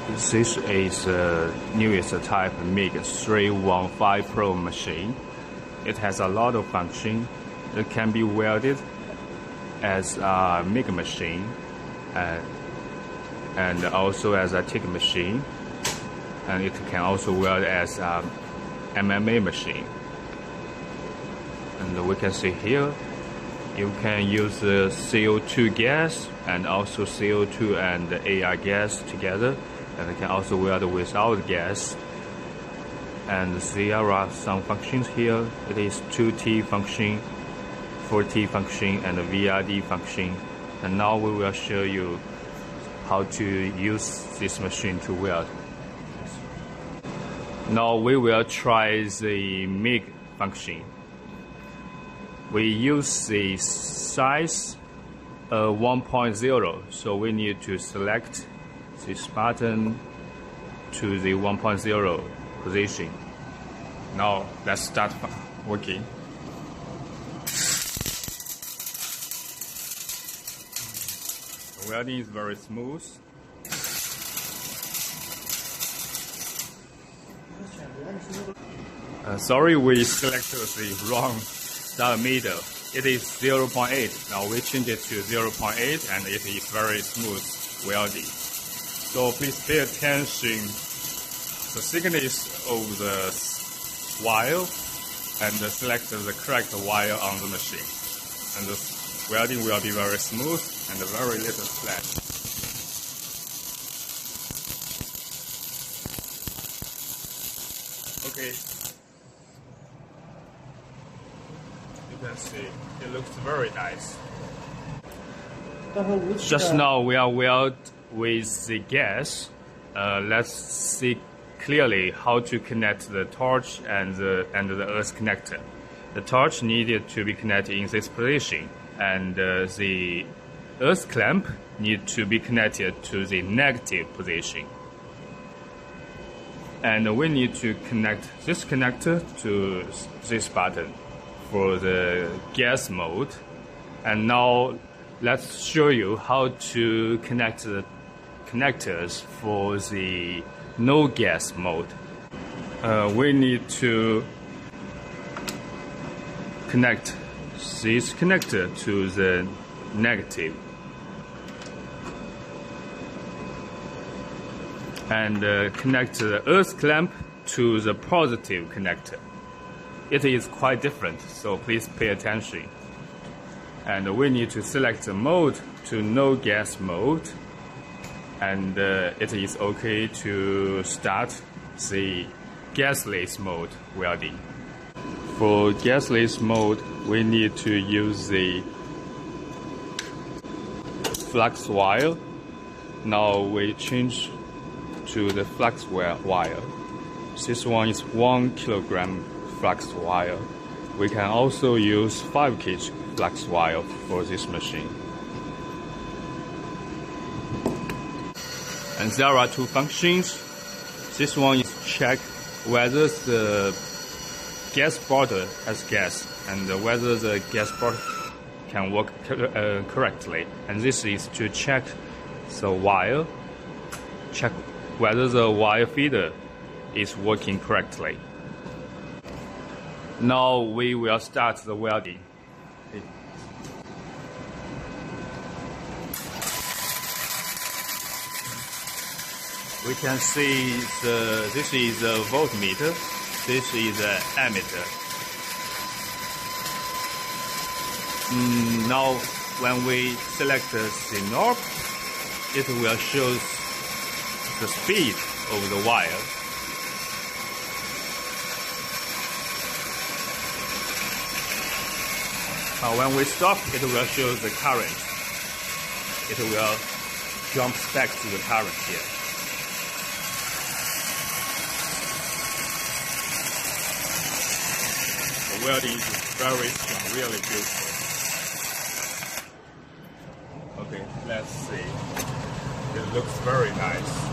This is the newest type MIG315pro machine. It has a lot of function. It can be welded as a MIG machine and also as a TIG machine, and it can also weld as a MMA machine. And we can see here, you can use CO2 gas and also CO2 and air gas together, and it can also weld without gas. And there are some functions here. It is 2T function, 4T function, and a VRD function. And now we will show you how to use this machine to weld. Now we will try the MIG function. We use the size 1.0, so we need to select this button to the 1.0 position. Now let's start working. The welding is very smooth. Sorry, we selected the wrong diameter. It is 0.8. Now we change it to 0.8, and it is very smooth welding. So please pay attention the thickness of the wire and select the correct wire on the machine. And the welding will be very smooth and very little splash. Okay. You can see it looks very nice. Just now we are welding with the gas. Let's see clearly how to connect the torch and the earth connector. The torch needed to be connected in this position, and the earth clamp need to be connected to the negative position. And we need to connect this connector to this button for the gas mode. And now let's show you how to connect the connectors for the no gas mode. We need to connect this connector to the negative and connect the earth clamp to the positive connector. It is quite different, so please pay attention. And we need to select the mode to no gas mode, and it is okay to start the gasless mode welding. For gasless mode, we need to use the flux wire. Now we change to the flux wire. This one is 1 kilogram flux wire. We can also use 5 kg flux wire for this machine. And there are two functions. This one is check whether the gas bottle has gas and whether the gas bottle can work correctly. And this is to check the wire, check whether the wire feeder is working correctly. Now we will start the welding. We can see this is a voltmeter, this is an ammeter. Now when we select the knob, it will show the speed of the wire. When we stop, it will show the current. It will jump back to the current here. The welding is very strong, really beautiful. Okay, let's see. It looks very nice.